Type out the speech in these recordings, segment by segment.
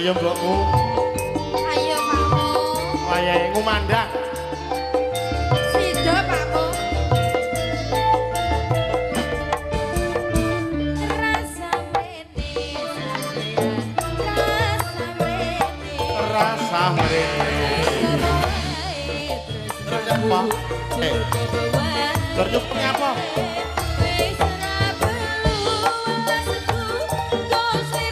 Ayo mbokmu. Ayo Pakmu. Wayahe ngumandhang. Sida Pakmu. Rasa mrene Rasa mrene. Terus apa? Terus apa? Wis ora perlu alasku Gusti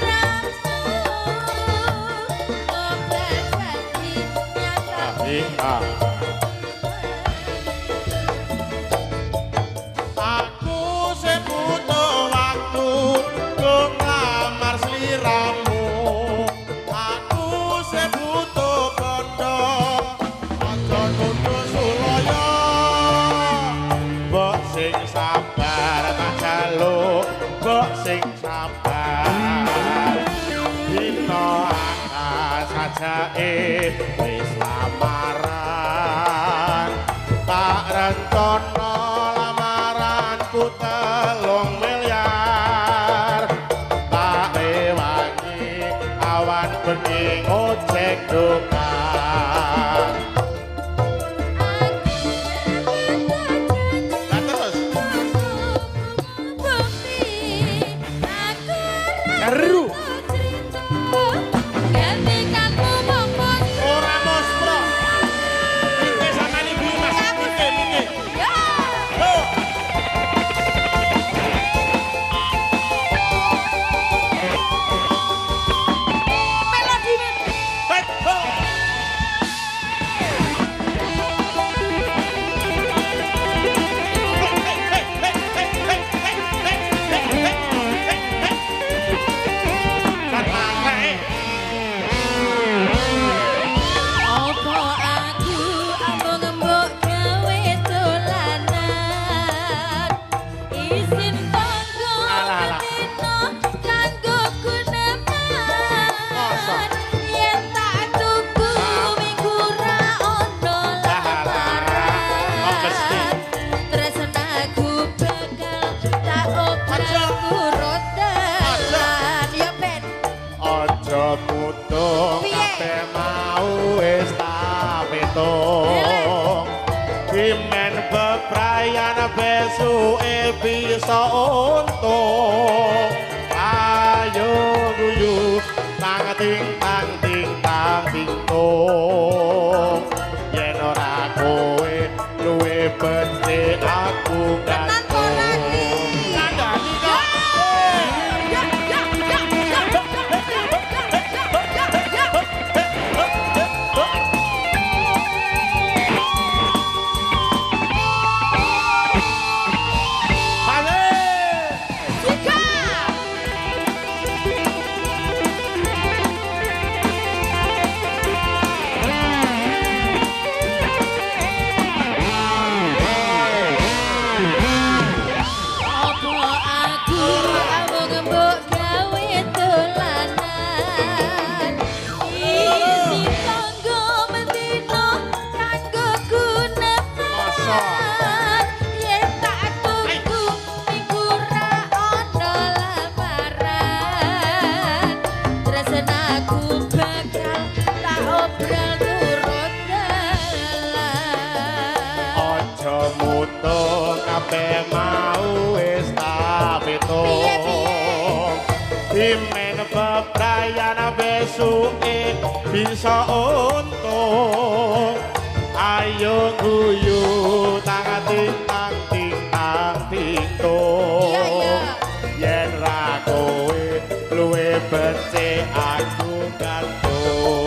Aku sebutuh waktu kok nglamar sliramu. Aku sebutuh bondo aja nuduh sulaya. Mbok sing sabar tak jaluk, mbok sing sabar. Dino akan sajake wis lamaran. Tak rencana lamaranku 3 miliar. Tak rewangi awan bengi ngojek dokar. Seru. Ora mospro. Iki sampeyan iki Mas. Iki. Yo. Melodi Hei, ho. Apa aku ambung mbok gawe dolanan isin tanggo dino kanggo guneman yen tak tuku minggu ra ono lamaran tresnaku bakal tak obral turut dalan ya ben Aja putung kabeh mau wis tak petung. Kimen bebrayan besuke bisa untung. Ayo guyu tang ting tang ting tang ting tung. Yen ora kowe luwe becik aku gantung. Kandhani kok. Kabeh mau wis tak petung. Dimen bebrayan besuke bisa untung. Ayo guyu tang ting tang ting tang ting tung. Yen ra kowe luwe becik aku gantung.